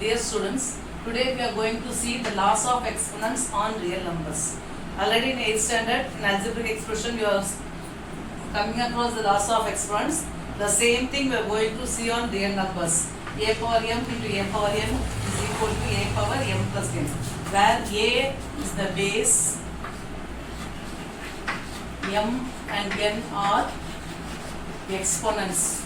Dear students, today we are going to see the laws of exponents on real numbers. Already in 8th standard, in algebraic expression, you are coming across the laws of exponents. The same thing we are going to see on real numbers. A power m into a power n is equal to a power m plus n, where a is the base, m and n are exponents.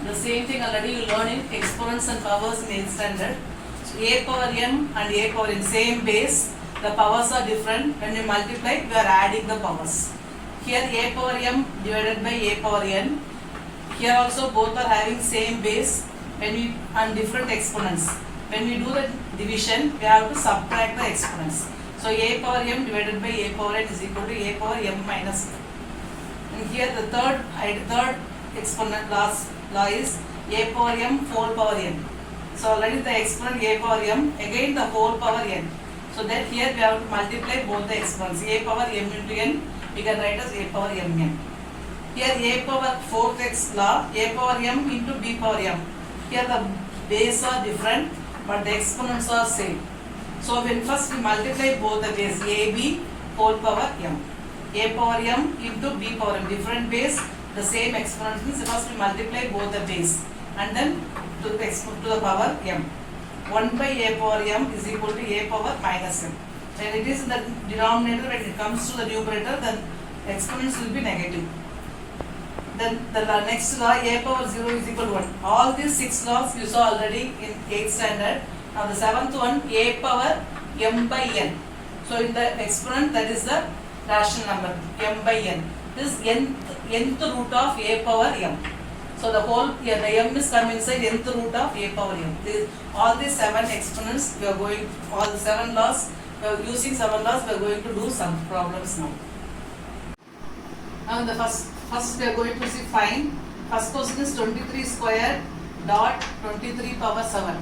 The same thing already you learn in exponents and powers in 8th standard. So a power m and a power n, same base, the powers are different. When you multiply, we are adding the powers. Here a power m divided by a power n. Here also both are having same base and different exponents. When we do the division, we have to subtract the exponents. So a power m divided by a power n is equal to a power m minus n. And here the third exponent law is a power m whole power n. So already the exponent a power m, again the whole power n. So that here we have to multiply both the exponents. A power m into n, we can write as a power mn. Here a power fourth law, a power m into b power m. Here the base are different, but the exponents are same. So when first we multiply both the base, ab whole power m. A power m into b power m, different base, the same exponent, means first we multiply both the base and then to the power m. 1 by a power m is equal to a power minus m. When it is in the denominator, when it comes to the numerator, then exponents will be negative. Then the next law, a power 0 is equal to 1. All these 6 laws you saw already in 8th standard. Now the 7th one, a power m by n. So in the exponent, that is the rational number m by n. This nth root of a power m. So the m is coming inside nth root of a power m. All these 7 exponents, we are going, all the 7 laws, we are using 7 laws, we are going to do some problems now. Now the first we are going to see find. First question is 23 square dot 23 power 7.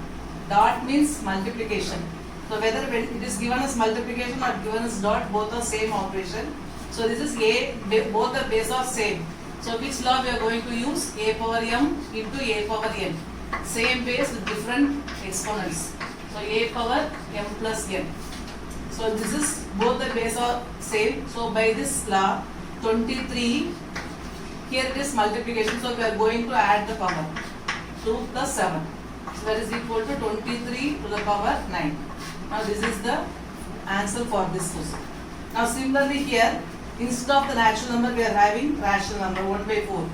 Dot means multiplication. So whether when it is given as multiplication or given as dot, both are same operation. So this is a, both the base are same. So which law we are going to use? A power m into a power n. Same base with different exponents. So a power m plus n. So this is, both the base are same. So by this law, 23, here it is multiplication. So we are going to add the power. 2 plus 7. So that is equal to 23 to the power 9. Now this is the answer for this question. Now similarly here, instead of the natural number, we are having rational number 1 by 4.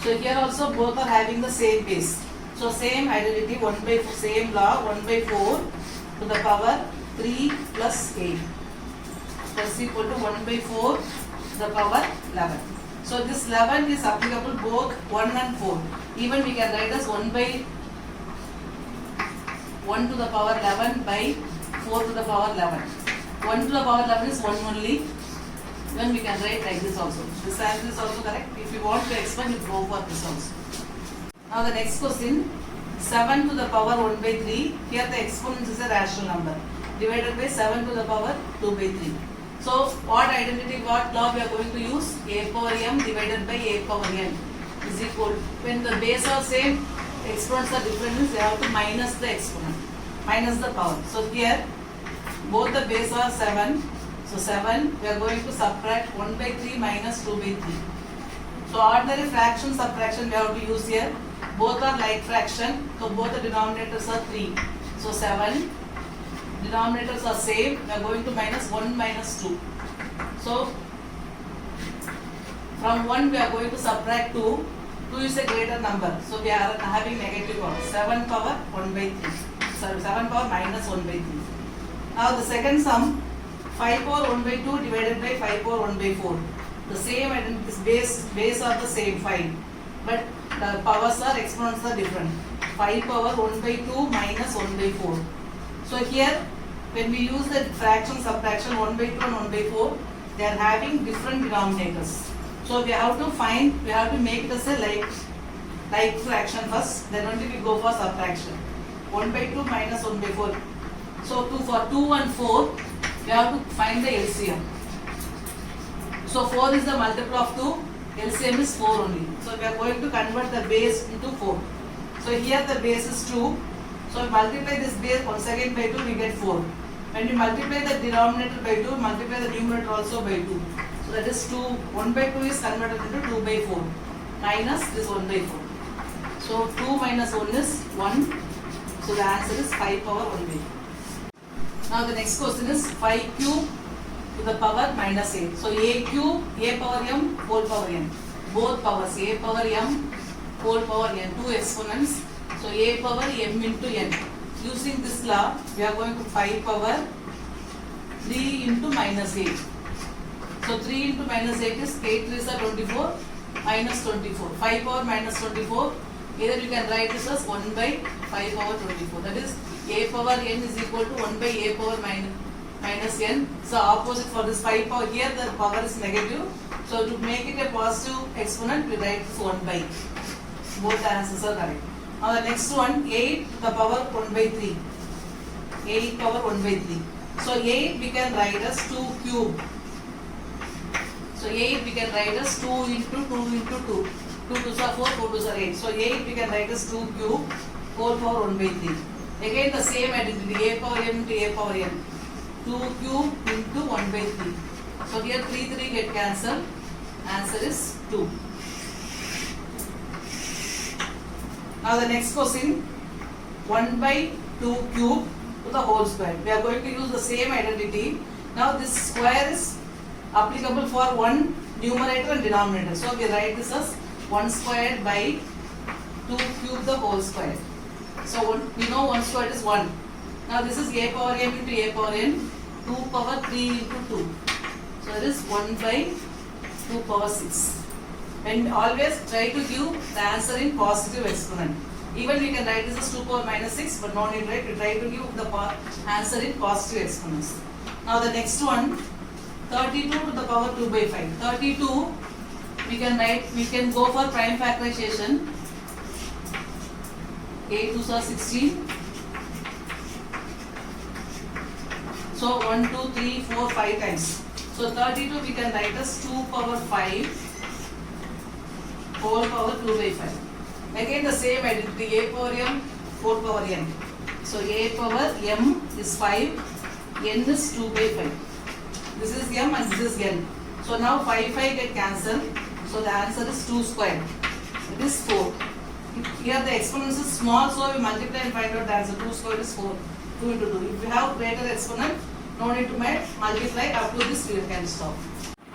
So here also both are having the same base. So same identity, 1 by 4, same law, 1 by 4 to the power 3 plus 8. That is equal to 1 by 4 to the power 11. So this 11 is applicable both 1 and 4. Even we can write as 1 by 1 to the power 11 by 4 to the power 11. 1 to the power 11 is 1 only. Then we can write like this also. This answer is also correct. If you want to expand, you go for this also. Now the next question, 7 to the power 1 by 3. Here the exponent is a rational number. Divided by 7 to the power 2 by 3. So what identity, what law we are going to use? A power m divided by a power n is equal. When the base are same, exponents are different, means we have to minus the exponent. Minus the power. So here, both the base are 7. So 7, we are going to subtract 1 by 3 minus 2 by 3. So ordinary fraction subtraction we have to use here. Both are like fraction. So both the denominators are 3. So 7, denominators are same. We are going to minus 1 minus 2. So from 1 we are going to subtract 2. 2 is a greater number. So we are having negative power. 7 power 1 by 3. Sorry, 7 power minus 1 by 3. Now the second sum, 5 power 1 by 2 divided by 5 power 1 by 4. The same identity, base are the same, 5. But the powers are, exponents are different. 5 power 1 by 2 minus 1 by 4. So here, when we use the fraction subtraction 1 by 2 and 1 by 4, they are having different denominators. So we have to make it as a like fraction first, then only we go for subtraction. 1 by 2 minus 1 by 4. So for 2 and 4, we have to find the LCM. So 4 is the multiple of 2, LCM is 4 only. So we are going to convert the base into 4. So here the base is 2, So we multiply this base once again by 2, we get 4. When we multiply the denominator by 2, multiply the numerator also by 2. So that is 2, 1 by 2 is converted into 2 by 4 minus this 1 by 4. So 2 minus 1 is 1. So the answer is 5 power 1 by 2. Now the next question is 5 cube to the power minus 8. So a cube, a power m, whole power n. Both powers, a power m, whole power n. Two exponents. So a power m into n. Using this law, we are going to 5 power 3 into minus 8. So 3 into minus 8 is 8 3 is 24 minus 24. 5 power minus 24. Either you can write this as 1 by 5 power 24. That is a power n is equal to 1 by a power minus n. So opposite for this 5 power, here the power is negative. So to make it a positive exponent, we write this 1 by. Both the answers are correct. Now the next one, 8 to the power 1 by 3. 8 power 1 by 3. So 8 we can write as 2 cube. So 8 we can write as 2 into 2 into 2. 2 2s are 4, 4 2s are 8. So 8 we can write as 2 cube, 4 power 1 by 3. Again the same identity, a power m into a power n. 2 cube into 1 by 3. So here 3 get cancelled. Answer is 2. Now the next question, 1 by 2 cube to the whole square. We are going to use the same identity. Now this square is applicable for one numerator and denominator. So we write this as 1 squared by 2 cube the whole square. So we know 1 squared is 1. Now this is a power m into a power n, 2 power 3 into 2. So it is 1 by 2 power 6. And always try to give the answer in positive exponent. Even we can write this as 2 power minus 6, but no need, right? We try to give the answer in positive exponents. Now the next one, 32 to the power 2 by 5. 32, we can go for prime factorization. 8 2s are 16. So 1, 2, 3, 4, 5 times. So 32 we can write as 2 power 5 whole power 2 by 5. Again the same identity, a power m, 4 power n. So a power m is 5, n is 2 by 5. This is m and this is n. So now 5 get cancelled. So the answer is 2 squared. It is 4. Here the exponent is small, so we multiply and find out the answer. 2 squared is 4. 2 into 2. If you have greater exponent, no need to multiply. Up to this we can stop.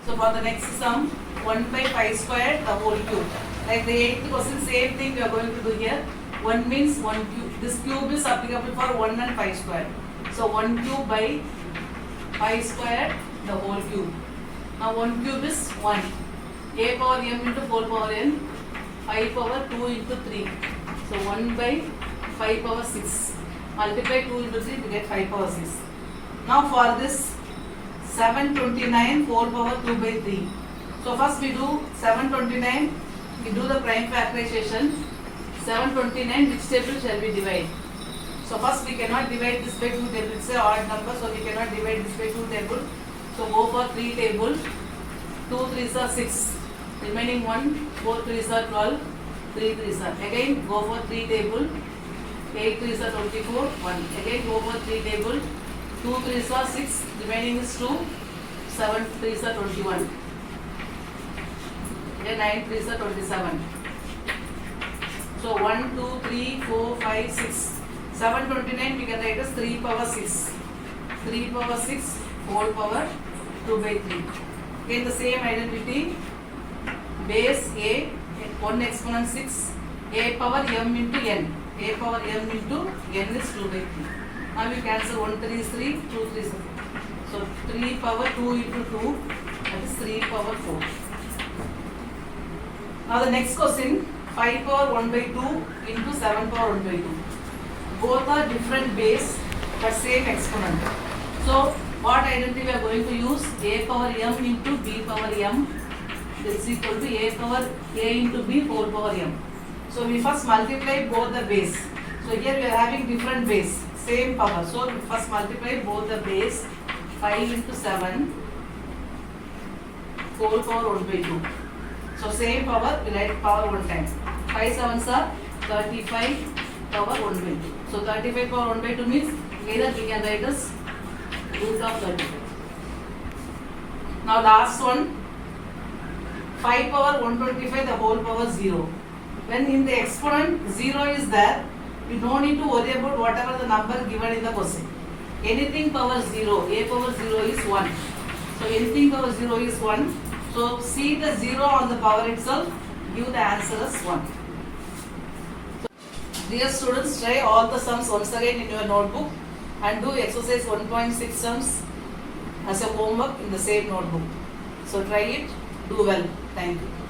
So for the next sum, 1 by 5 squared the whole cube. Like the 8th question, same thing we are going to do here. 1 means 1 cube. This cube is applicable for 1 and 5 squared. So 1 cube by 5 squared the whole cube. Now 1 cube is 1. A power m into 4 power n. 5 power 2 into 3. So 1 by 5 power 6. Multiply 2 into 3 to get 5 power 6. Now for this 729 4 power 2 by 3. So first we do 729. We do the prime factorization. 729 which table shall we divide? So first we cannot divide this by 2 tables. It's an odd number, so we cannot divide this by 2 tables. So go for 3 tables. 2 3s are 6. Remaining 1, 4 3s are 12, 3 3s are. Again go for 3 table, 8 3s are 24, 1. Again go for 3 table, 2 3s are 6, remaining is 2, 7 3s are 21. Again 9 3s are 27. So 1, 2, 3, 4, 5, 6. 729 we can write as 3 power 6. 3 power 6 whole power 2 by 3. Again the same identity. Base a, 1 exponent 6, a power m into n. A power m into n is 2 by 3. Now we cancel 1 3 is 3, 2 3 is 4. So 3 power 2 into 2, that is 3 power 4. Now the next question, 5 power 1 by 2 into 7 power 1 by 2. Both are different base but same exponent. So what identity we are going to use? A power m into b power m is equal to a power a into b whole power m. So we first multiply both the base. So here we are having different base, same power. So we first multiply both the base. 5 into 7 whole power 1 by 2. So same power, we write power 1 time. 5 7s are 35, power 1 by 2. So 35 power 1 by 2 means either we can write as root of 35. Now last one, 5 power 125 the whole power 0. When in the exponent 0 is there, you don't need to worry about whatever the number given in the question. Anything power 0, a power 0 is 1. So anything power 0 is 1. So see the 0 on the power itself, give the answer as 1. So, dear students, try all the sums once again in your notebook and do exercise 1.6 sums as a homework in the same notebook. So try it, do well. Thank you.